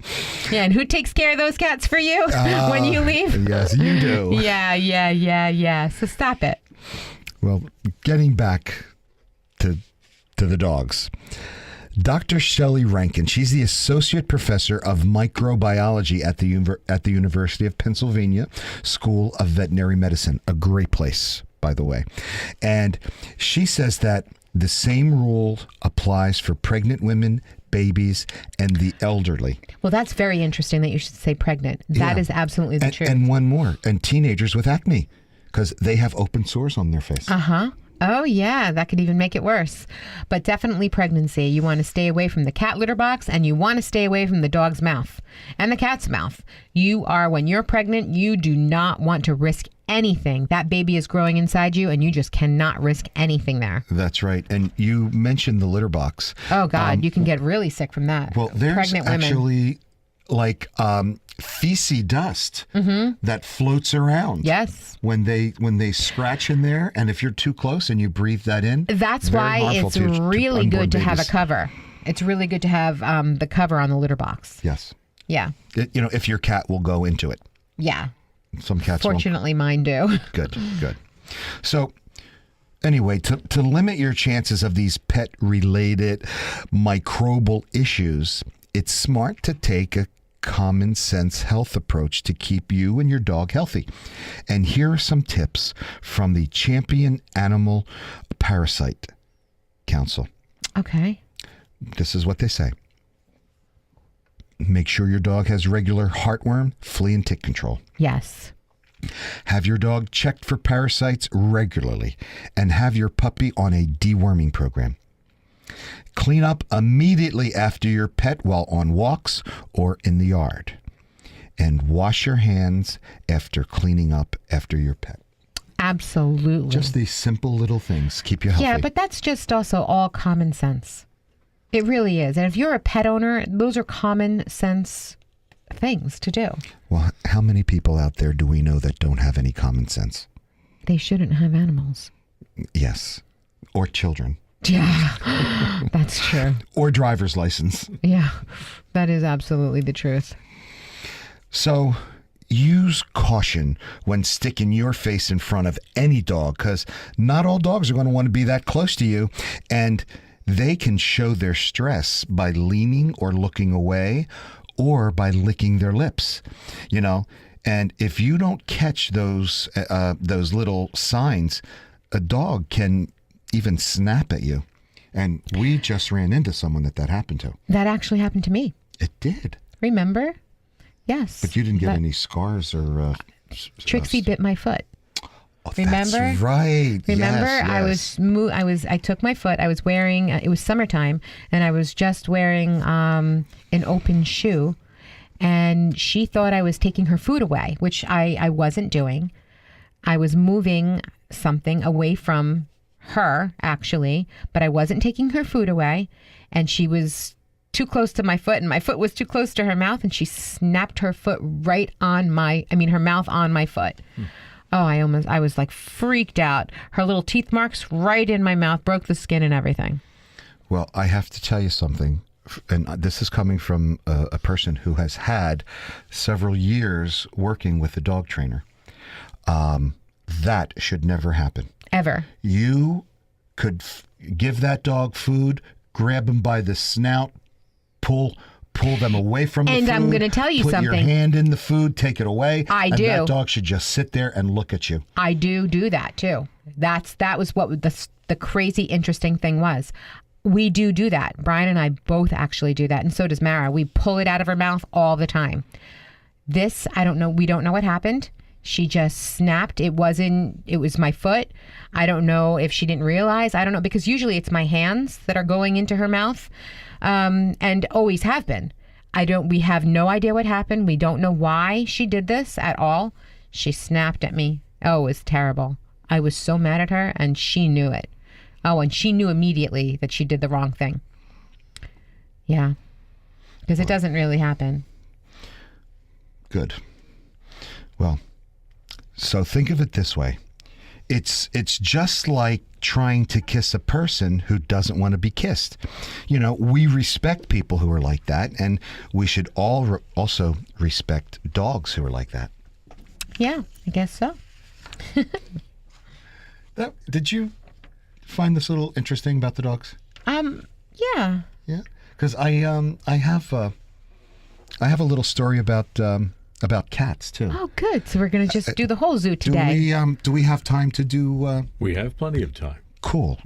Yeah, and who takes care of those cats for you when you leave?
yes, you do.
Yeah. So stop it.
Well, getting back to the dogs. Dr. Shelley Rankin, she's the Associate Professor of Microbiology at the University of Pennsylvania School of Veterinary Medicine. A great place, by the way. And she says that the same rule applies for pregnant women, babies, and the elderly.
Well, that's very interesting that you should say pregnant. That is absolutely the truth.
And one more, and teenagers with acne, because they have open sores on their face.
Oh, yeah, that could even make it worse. But definitely pregnancy. You want to stay away from the cat litter box, and you want to stay away from the dog's mouth and the cat's mouth. When you're pregnant, you do not want to risk anything. That baby is growing inside you, and you just cannot risk anything there.
That's right. And you mentioned the litter box.
Oh, God, you can get really sick from that.
Well, there's
pregnant women.
actually like feces dust that floats around.
Yes.
When they scratch in there, and if you're too close and you breathe that in,
That's
very
why
harmful
it's
to
really
unborn
good to have a
babies.
cover. It's really good to have the cover on the litter box.
Yes.
Yeah.
If your cat will go into it.
Yeah.
Some cats
Fortunately, mine do.
won't. Good. So anyway, to limit your chances of these pet-related microbial issues, it's smart to take a common sense health approach to keep you and your dog healthy. And here are some tips from the Champion Animal Parasite Council.
Okay.
This is what they say. Make sure your dog has regular heartworm, flea, and tick control.
Yes.
Have your dog checked for parasites regularly, and have your puppy on a deworming program. Clean up immediately after your pet while on walks or in the yard. And wash your hands after cleaning up after your pet.
Absolutely.
Just these simple little things keep you healthy.
Yeah, but that's just also all common sense. It really is. And if you're a pet owner, those are common sense things to do.
Well, how many people out there do we know that don't have any common sense?
They shouldn't have animals.
Yes. Or children.
Yeah, that's true.
Or driver's license.
Yeah, that is absolutely the truth.
So use caution when sticking your face in front of any dog, because not all dogs are going to want to be that close to you, and they can show their stress by leaning or looking away or by licking their lips, and if you don't catch those little signs, a dog can even snap at you. And we just ran into someone that happened to.
That actually happened to me.
It did.
Remember? Yes.
But you didn't get any scars or...
Trixie bit my foot.
Oh,
Remember?
That's right.
Remember,
Yes.
I took my foot. I was wearing. It was summertime, and I was just wearing an open shoe, and she thought I was taking her food away, which I wasn't doing. I was moving something away from her, actually, but I wasn't taking her food away, and she was too close to my foot, and my foot was too close to her mouth, and she snapped her foot right on her mouth on my foot. Oh, I was like freaked out. Her little teeth marks right in my mouth, broke the skin and everything.
Well, I have to tell you something, and this is coming from a person who has had several years working with a dog trainer. That should never happen.
Ever.
You could give that dog food, grab him by the snout, pull them away from the food.
And I'm going to tell you
put
something.
Put your hand in the food, take it away.
I do.
And that dog should just sit there and look at you.
I do that too. That was what the crazy interesting thing was. We do that. Brian and I both actually do that, and so does Mara. We pull it out of her mouth all the time. This, I don't know. We don't know what happened. She just snapped. It was my foot. I don't know if she didn't realize. I don't know, because usually it's my hands that are going into her mouth, and always have been. We have no idea what happened. We don't know why she did this at all. She snapped at me. Oh, it was terrible. I was so mad at her, and she knew it. Oh, and she knew immediately that she did the wrong thing. Yeah, because it doesn't really happen.
Good. Well, so think of it this way. it's just like trying to kiss a person who doesn't want to be kissed. You know, we respect people who are like that, and we should all also respect dogs who are like that.
Yeah, I guess so.
Did you find this a little interesting about the dogs?
Yeah.
Yeah, because I have a little story about cats too.
Oh, good. So we're going to just do the whole zoo today.
Do we have time to do?
We have plenty of time.
Cool.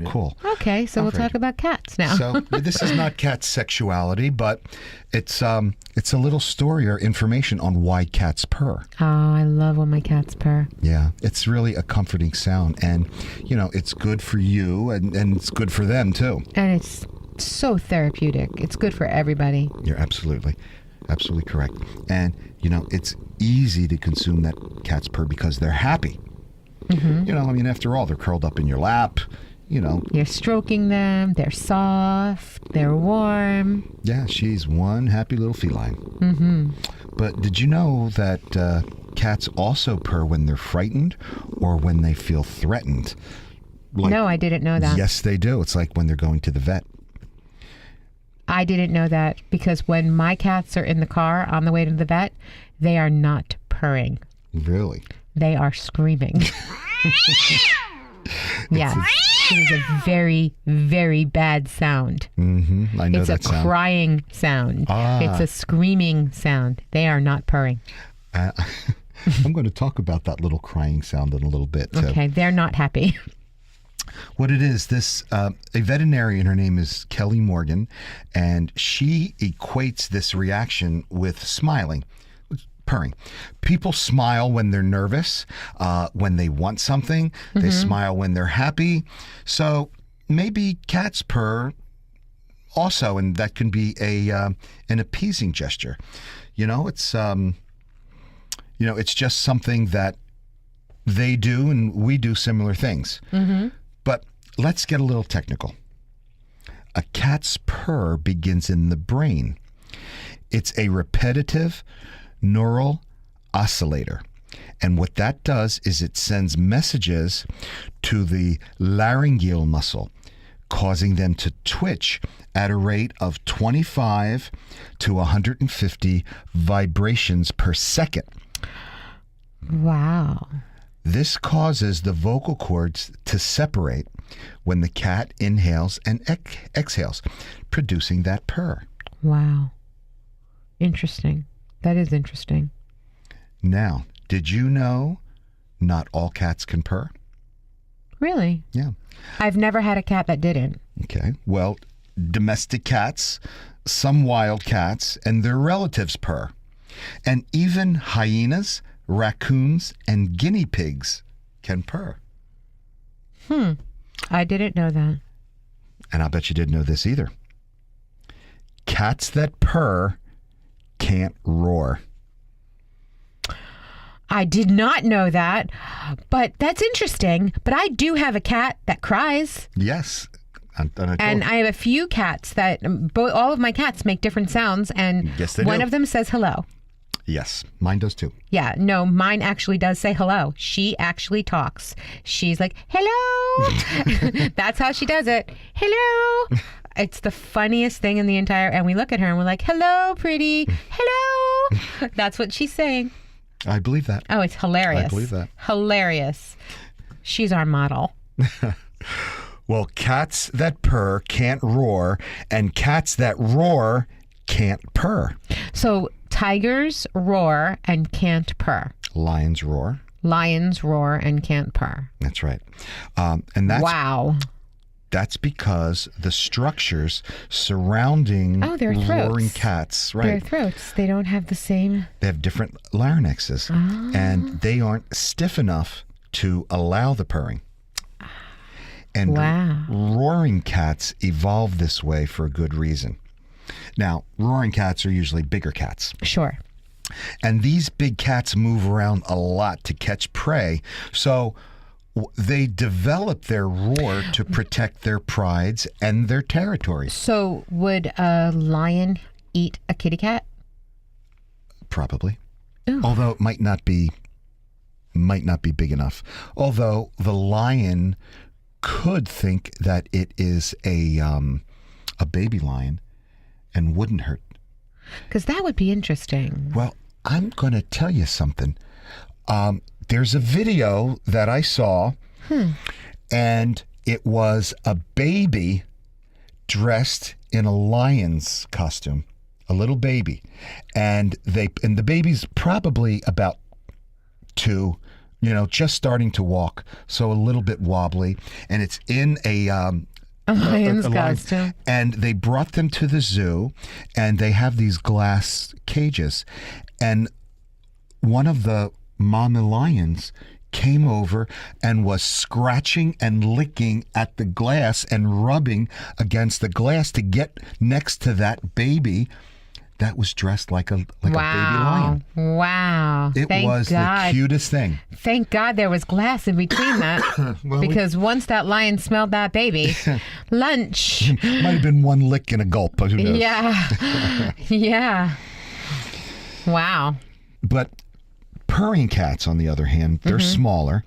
Okay, so we'll talk about cats now.
So this is not cat sexuality, but it's a little story or information on why cats purr.
Oh, I love when my cats purr.
Yeah, it's really a comforting sound, and you know it's good for you, and it's good for them too.
And it's so therapeutic. It's good for everybody.
You're absolutely correct. And you know it's easy to consume that cat's purr because they're happy. Mm-hmm. You know, I mean, after all, they're curled up in your lap. You know,
You're stroking them. They're soft. They're warm.
yeah, she's one happy little feline. Mm-hmm. But did you know that cats also purr when they're frightened or when they feel threatened?
No, I didn't know that.
Yes, they do. It's like when they're going to the vet.
I didn't know that because when my cats are in the car on the way to the vet, they are not purring.
Really?
They are screaming. Yeah. It is a very, very bad sound.
Mm-hmm. I know
It's
that
a
sound.
crying sound.
Ah.
It's a screaming sound. They are not purring.
I'm going to talk about that little crying sound in a little bit. Too.
Okay, they're not happy.
What it is, a veterinarian, her name is Kelly Morgan, and she equates this reaction with smiling, purring. People smile when they're nervous, when they want something. They smile when they're happy. So maybe cats purr also, and that can be an appeasing gesture. You know, it's just something that they do, and we do similar things. Mm-hmm. But let's get a little technical. A cat's purr begins in the brain. It's a repetitive neural oscillator. And what that does is it sends messages to the laryngeal muscle, causing them to twitch at a rate of 25 to 150 vibrations per second.
Wow.
This causes the vocal cords to separate when the cat inhales and exhales, producing that purr.
Wow. Interesting. That is interesting.
Now, did you know not all cats can purr?
Really?
Yeah.
I've never had a cat that didn't.
Okay. Well, domestic cats, some wild cats, and their relatives purr. And even hyenas, raccoons, and guinea pigs can purr.
I didn't know that.
And I'll bet you didn't know this either. Cats that purr can't roar.
I did not know that, but that's interesting. But I do have a cat that cries.
Yes.
And I have a few cats that all of my cats make different sounds, and
Yes, they
one
do.
of them says hello.
Yes, mine does too.
Yeah, no, mine actually does say hello. She actually talks. She's like, hello. That's how she does it. Hello. It's the funniest thing in the entire, and we look at her and we're like, hello, pretty. Hello. That's what she's saying.
I believe that.
Oh, it's hilarious.
I believe that.
Hilarious. She's our model.
Well, cats that purr can't roar, and cats that roar can't purr.
So tigers roar and can't purr.
Lions roar.
Lions roar and can't purr.
That's right. And
Wow.
that's because the structures surrounding
their throats.
roaring cats,
Their
right?
throats, they don't have the same.
They have different larynxes, and they aren't stiff enough to allow the purring. And
Wow.
roaring cats evolved this way for a good reason. Now, roaring cats are usually bigger cats.
Sure.
And these big cats move around a lot to catch prey. So they develop their roar to protect their prides and their territories.
So would a lion eat a kitty cat?
Probably.
Ooh.
Although it might not be might not be big enough. Although the lion could think that it is a baby lion and wouldn't hurt.
Because that would be interesting.
Well, I'm going to tell you something. There's a video that I saw, and it was a baby dressed in a lion's costume, a little baby, and the baby's probably about 2, just starting to walk, so a little bit wobbly, and it's in a
lion's
lion,
costume.
and they brought them to the zoo, and they have these glass cages, and one of the mama lions came over and was scratching and licking at the glass and rubbing against the glass to get next to that baby that was dressed like a baby lion.
Wow.
It
Thank
was
God.
the cutest thing.
Thank God there was glass in between that. Because once that lion smelled that baby, lunch.
Might have been one lick and a gulp. Who knows?
Yeah. Yeah. Wow.
But purring cats, on the other hand, they're smaller,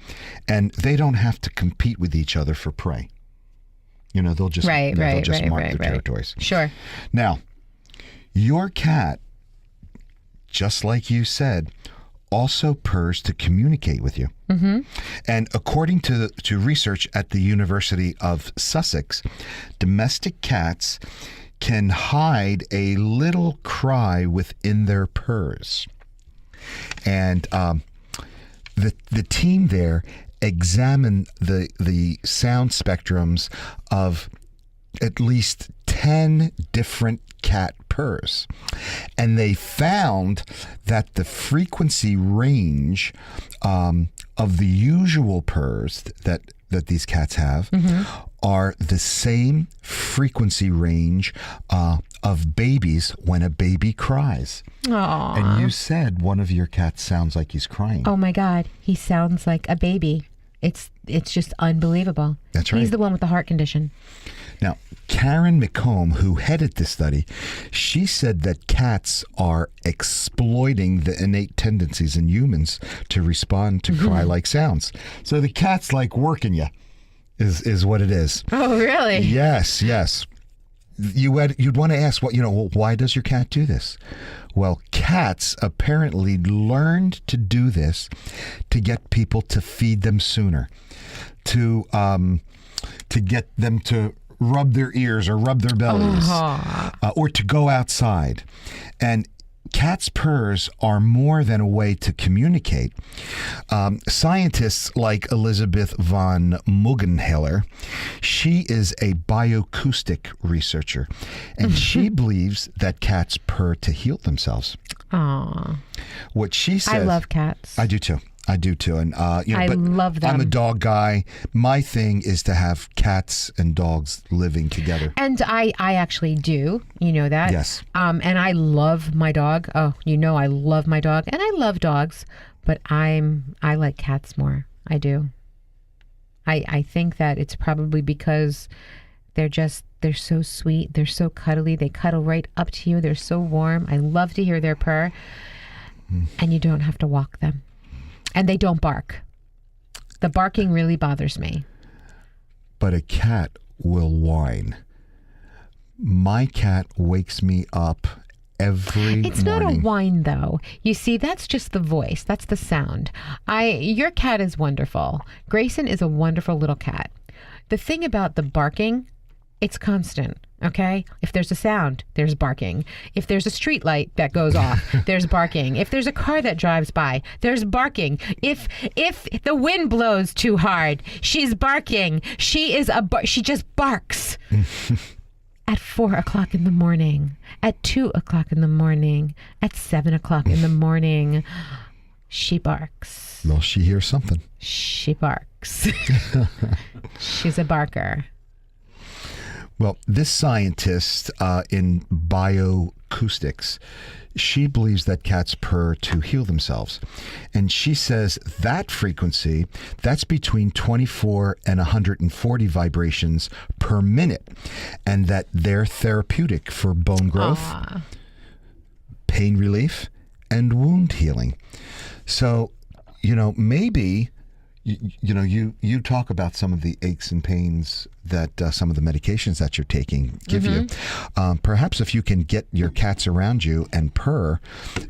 and they don't have to compete with each other for prey. They'll just mark their territories.
Sure.
Now, your cat, just like you said, also purrs to communicate with you. Mm-hmm. And according to research at the University of Sussex, domestic cats can hide a little cry within their purrs. And the team there examined the sound spectrums of at least 10 different cat purrs, and they found that the frequency range of the usual purrs that these cats have are the same frequency range of babies when a baby cries.
Aww.
And you said one of your cats sounds like he's crying.
Oh my God, he sounds like a baby. It's just unbelievable.
That's right.
He's the one with the heart condition.
Now, Karen McComb, who headed this study, she said that cats are exploiting the innate tendencies in humans to respond to cry-like sounds. So the cat's like working you, is what it is.
Oh, really?
Yes. You'd want to ask, why does your cat do this? Well, cats apparently learned to do this to get people to feed them sooner, to get them to rub their ears or rub their bellies, or to go outside. And cats' purrs are more than a way to communicate. Scientists like Elizabeth von Mugenheller, she is a bioacoustic researcher, and she believes that cats purr to heal themselves.
Aww.
What she says...
I love cats.
I do too. And
I
but
love them.
I'm a dog guy. My thing is to have cats and dogs living together.
And I actually do. You know that?
Yes.
And I love my dog. Oh, I love my dog, and I love dogs, but I like cats more. I do. I think that it's probably because they're so sweet. They're so cuddly. They cuddle right up to you. They're so warm. I love to hear their purr, and you don't have to walk them. And they don't bark. The barking really bothers me.
But a cat will whine. My cat wakes me up every
It's
morning.
not a whine, though. You see, that's just the voice. That's the sound. Your cat is wonderful. Grayson is a wonderful little cat. The thing about the barking, it's constant. Okay? If there's a sound, there's barking. If there's a street light that goes off, there's barking. If there's a car that drives by, there's barking. If the wind blows too hard, she's barking. She just barks. At 4 o'clock in the morning, at 2 o'clock in the morning, at 7 o'clock in the morning, she barks.
Well, she hears something.
She barks. She's a barker.
Well, this scientist in bioacoustics, she believes that cats purr to heal themselves. And she says that frequency, that's between 24 and 140 vibrations per minute, and that they're therapeutic for bone growth, pain relief, and wound healing. So maybe, you talk about some of the aches and pains that some of the medications that you're taking give you. Perhaps if you can get your cats around you and purr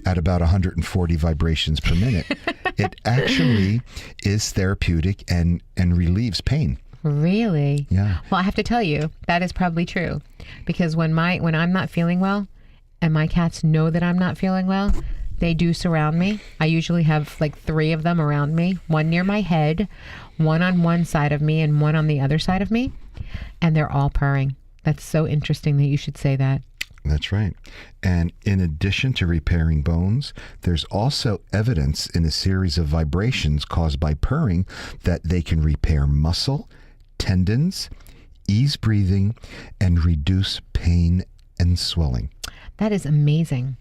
at about 140 vibrations per minute, it actually is therapeutic and relieves pain.
Really?
Yeah.
Well, I have to tell you, that is probably true. Because when I'm not feeling well, and my cats know that I'm not feeling well, they do surround me. I usually have like 3 of them around me, one near my head, one on one side of me, and one on the other side of me. And they're all purring. That's so interesting that you should say that.
That's right. And in addition to repairing bones, there's also evidence in a series of vibrations caused by purring that they can repair muscle, tendons, ease breathing, and reduce pain and swelling.
That is amazing.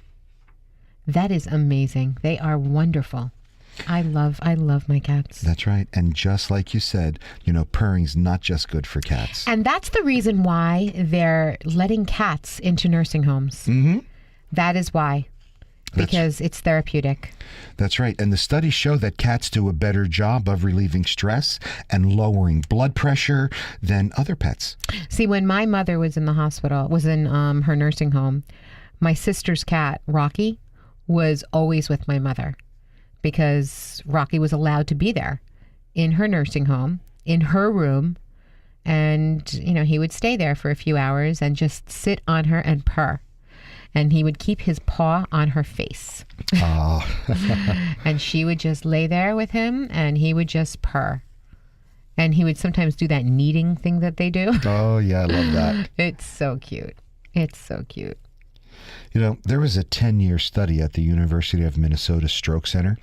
That is amazing. They are wonderful. I love my cats.
That's right. And just like you said, purring's not just good for cats.
And that's the reason why they're letting cats into nursing homes. Mm-hmm. That is why. Because it's therapeutic.
That's right. And the studies show that cats do a better job of relieving stress and lowering blood pressure than other pets.
See, when my mother was in the hospital, was in her nursing home, my sister's cat, Rocky, was always with my mother because Rocky was allowed to be there in her nursing home, in her room. And, he would stay there for a few hours and just sit on her and purr. And he would keep his paw on her face.
Oh.
And she would just lay there with him and he would just purr. And he would sometimes do that kneading thing that they do.
Oh, yeah, I love that.
It's so cute. It's so cute.
There was a 10-year study at the University of Minnesota Stroke Center,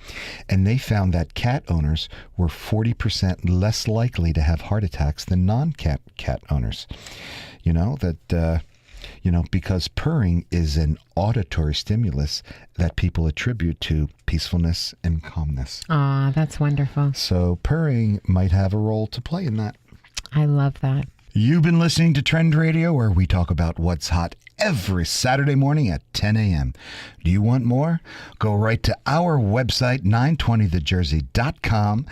and they found that cat owners were 40% less likely to have heart attacks than non-cat owners. Because purring is an auditory stimulus that people attribute to peacefulness and calmness.
Ah, that's wonderful.
So purring might have a role to play in that.
I love that.
You've been listening to Trend Radio, where we talk about what's hot every Saturday morning at 10 a.m. Do you want more? Go right to our website, 920thejersey.com,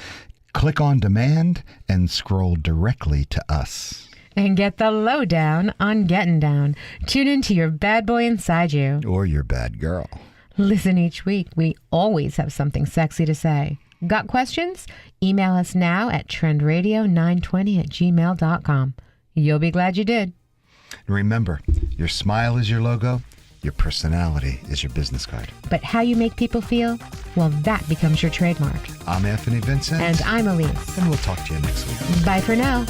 click on demand, and scroll directly to us.
And get the lowdown on getting down. Tune into your bad boy inside you.
Or your bad girl.
Listen each week. We always have something sexy to say. Got questions? Email us now at trendradio920@gmail.com. You'll be glad you did.
Remember, your smile is your logo, your personality is your business card.
But how you make people feel? Well, that becomes your trademark.
I'm Anthony Vincent.
And I'm Elise.
And we'll talk to you next week.
Bye for now.